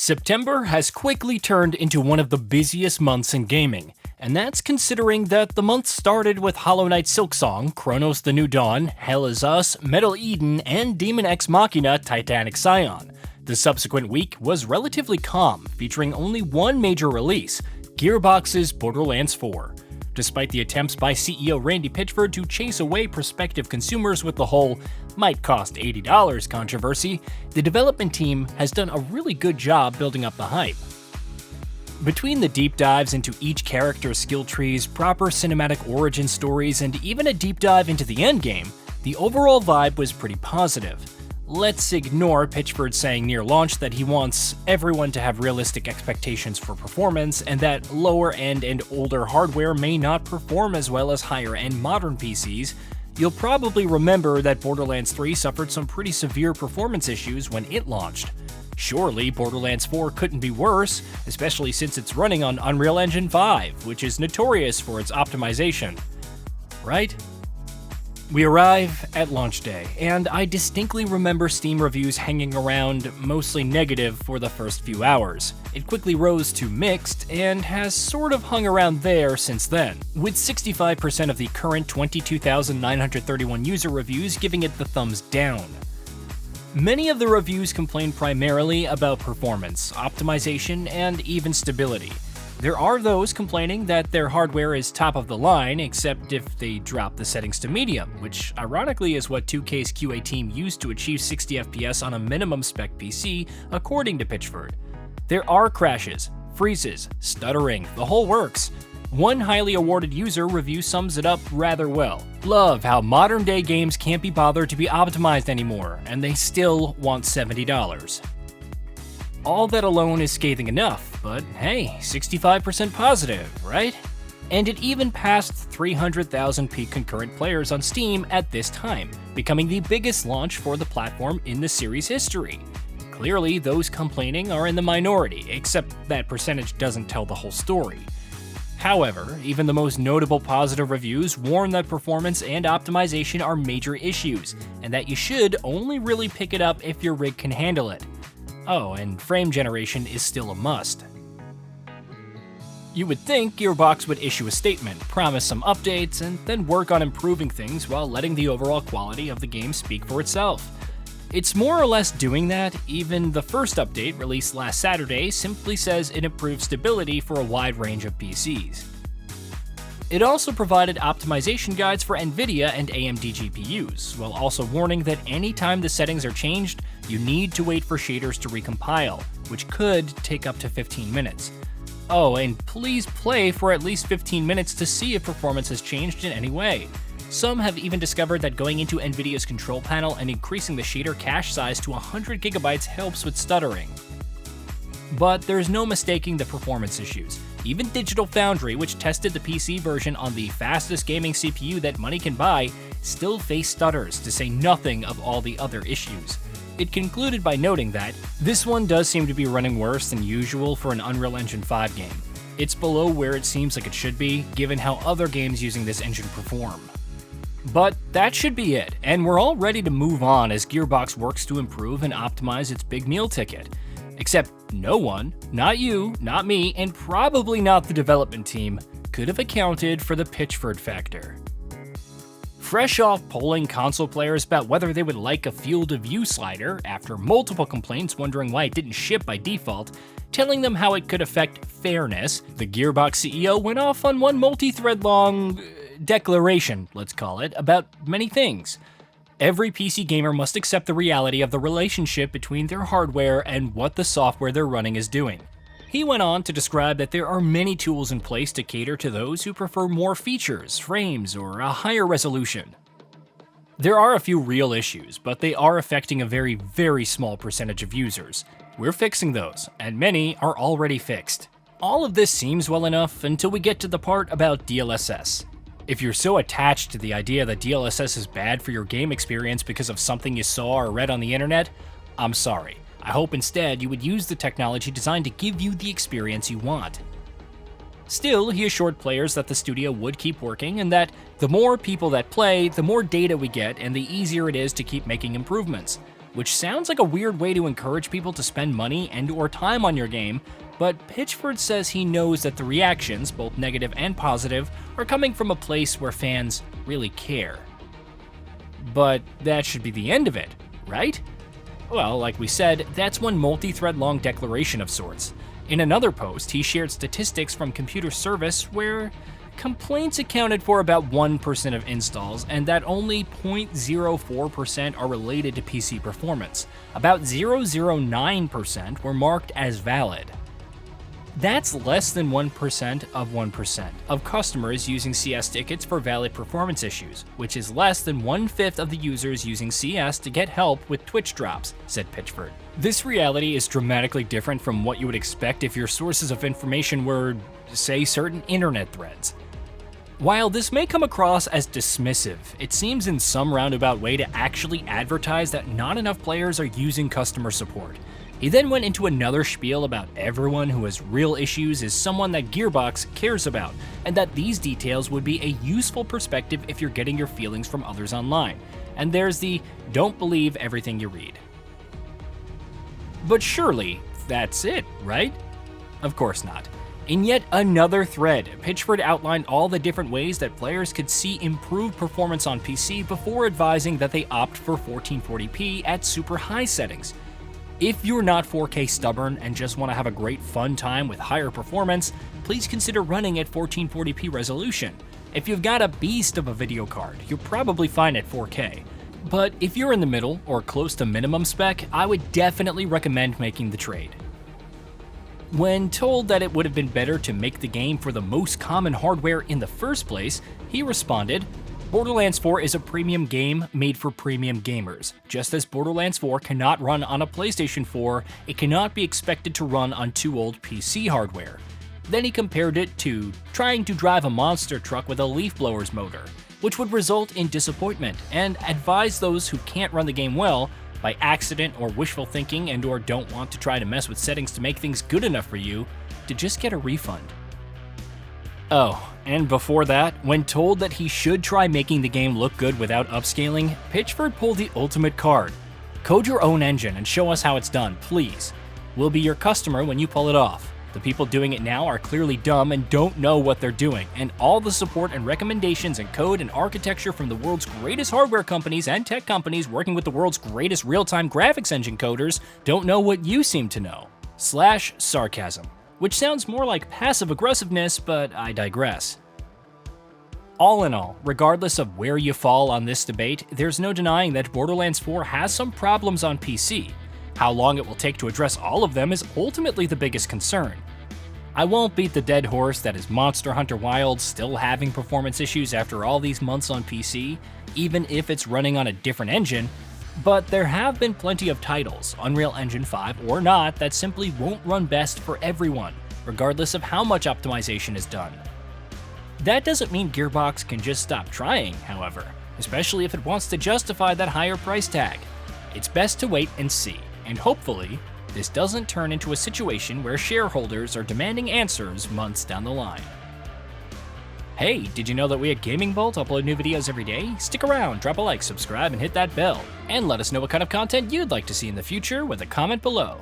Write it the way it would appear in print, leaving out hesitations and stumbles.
September has quickly turned into one of the busiest months in gaming, and that's considering that the month started with Hollow Knight Silksong, Cronos the New Dawn, Hell Is Us, Metal Eden, and Daemon X Machina Titanic Scion. The subsequent week was relatively calm, featuring only one major release, Gearbox's Borderlands 4. Despite the attempts by CEO Randy Pitchford to chase away prospective consumers with the whole might cost $80 controversy, the development team has done a really good job building up the hype. Between the deep dives into each character's skill trees, proper cinematic origin stories, and even a deep dive into the endgame, the overall vibe was pretty positive. Let's ignore Pitchford saying near launch that he wants everyone to have realistic expectations for performance and that lower end and older hardware may not perform as well as higher end modern PCs. You'll probably remember that Borderlands 3 suffered some pretty severe performance issues when it launched. Surely Borderlands 4 couldn't be worse, especially since it's running on Unreal Engine 5, which is notorious for its optimization. Right? We arrive at launch day, and I distinctly remember Steam reviews hanging around mostly negative for the first few hours. It quickly rose to mixed, and has sort of hung around there since then, with 65% of the current 22,931 user reviews giving it the thumbs down. Many of the reviews complain primarily about performance, optimization, and even stability. There are those complaining that their hardware is top of the line, except if they drop the settings to medium, which ironically is what 2K's QA team used to achieve 60 FPS on a minimum spec PC, according to Pitchford. There are crashes, freezes, stuttering, the whole works. One highly awarded user review sums it up rather well. Love how modern day games can't be bothered to be optimized anymore, and they still want $70. All that alone is scathing enough, but hey, 65% positive, right? And it even passed 300,000 peak concurrent players on Steam at this time, becoming the biggest launch for the platform in the series' history. Clearly, those complaining are in the minority, except that percentage doesn't tell the whole story. However, even the most notable positive reviews warn that performance and optimization are major issues, and that you should only really pick it up if your rig can handle it. Oh, and frame generation is still a must. You would think Gearbox would issue a statement, promise some updates, and then work on improving things while letting the overall quality of the game speak for itself. It's more or less doing that. Even the first update, released last Saturday, simply says it improves stability for a wide range of PCs. It also provided optimization guides for NVIDIA and AMD GPUs, while also warning that anytime the settings are changed, you need to wait for shaders to recompile, which could take up to 15 minutes. Oh, and please play for at least 15 minutes to see if performance has changed in any way. Some have even discovered that going into NVIDIA's control panel and increasing the shader cache size to 100 GB helps with stuttering. But there's no mistaking the performance issues. Even Digital Foundry, which tested the PC version on the fastest gaming CPU that money can buy, still faced stutters, to say nothing of all the other issues. It concluded by noting that, "This one does seem to be running worse than usual for an Unreal Engine 5 game. It's below where it seems like it should be, given how other games using this engine perform." But that should be it, and we're all ready to move on as Gearbox works to improve and optimize its big meal ticket. Except no one, not you, not me, and probably not the development team, could have accounted for the Pitchford factor. Fresh off polling console players about whether they would like a field of view slider, after multiple complaints wondering why it didn't ship by default, telling them how it could affect fairness, the Gearbox CEO went off on one multi-thread long declaration, let's call it, about many things. Every PC gamer must accept the reality of the relationship between their hardware and what the software they're running is doing. He went on to describe that there are many tools in place to cater to those who prefer more features, frames, or a higher resolution. There are a few real issues, but they are affecting a very, very small percentage of users. We're fixing those, and many are already fixed. All of this seems well enough until we get to the part about DLSS. If you're so attached to the idea that DLSS is bad for your game experience because of something you saw or read on the internet, I'm sorry. I hope instead you would use the technology designed to give you the experience you want. Still, he assured players that the studio would keep working and that the more people that play, the more data we get and the easier it is to keep making improvements. which sounds like a weird way to encourage people to spend money and/or time on your game, but Pitchford says he knows that the reactions, both negative and positive, are coming from a place where fans really care. But that should be the end of it, right? Well, like we said, that's one multi-thread long declaration of sorts. In another post, he shared statistics from Computer Service where complaints accounted for about 1% of installs, and that only 0.04% are related to PC performance. About 0.009% were marked as valid. That's less than 1% of customers using CS tickets for valid performance issues, which is less than 1/5 of the users using CS to get help with Twitch drops, said Pitchford. This reality is dramatically different from what you would expect if your sources of information were, say, certain internet threads. While this may come across as dismissive, it seems in some roundabout way to actually advertise that not enough players are using customer support. He then went into another spiel about everyone who has real issues is someone that Gearbox cares about, and that these details would be a useful perspective if you're getting your feelings from others online. And there's the don't believe everything you read. But surely, that's it, right? Of course not. In yet another thread, Pitchford outlined all the different ways that players could see improved performance on PC before advising that they opt for 1440p at super high settings. If you're not 4K stubborn and just want to have a great fun time with higher performance, please consider running at 1440p resolution. If you've got a beast of a video card, you're probably fine at 4K. But if you're in the middle or close to minimum spec, I would definitely recommend making the trade. When told that it would have been better to make the game for the most common hardware in the first place, he responded, Borderlands 4 is a premium game made for premium gamers. Just as Borderlands 4 cannot run on a PlayStation 4, it cannot be expected to run on too old PC hardware. Then he compared it to trying to drive a monster truck with a leaf blower's motor, which would result in disappointment, and advised those who can't run the game well, by accident or wishful thinking and/or don't want to try to mess with settings to make things good enough for you, to just get a refund. Oh, and before that, when told that he should try making the game look good without upscaling, Pitchford pulled the ultimate card. Code your own engine and show us how it's done, please. We'll be your customer when you pull it off. The people doing it now are clearly dumb and don't know what they're doing, and all the support and recommendations and code and architecture from the world's greatest hardware companies and tech companies working with the world's greatest real-time graphics engine coders don't know what you seem to know. /sarcasm. Which sounds more like passive aggressiveness, but I digress. All in all, regardless of where you fall on this debate, there's no denying that Borderlands 4 has some problems on PC. How long it will take to address all of them is ultimately the biggest concern. I won't beat the dead horse that is Monster Hunter Wilds still having performance issues after all these months on PC, even if it's running on a different engine, but there have been plenty of titles, Unreal Engine 5 or not, that simply won't run best for everyone, regardless of how much optimization is done. That doesn't mean Gearbox can just stop trying, however, especially if it wants to justify that higher price tag. It's best to wait and see, and hopefully, this doesn't turn into a situation where shareholders are demanding answers months down the line. Hey, did you know that we at GamingBolt upload new videos every day? Stick around, drop a like, subscribe, and hit that bell. And let us know what kind of content you'd like to see in the future with a comment below.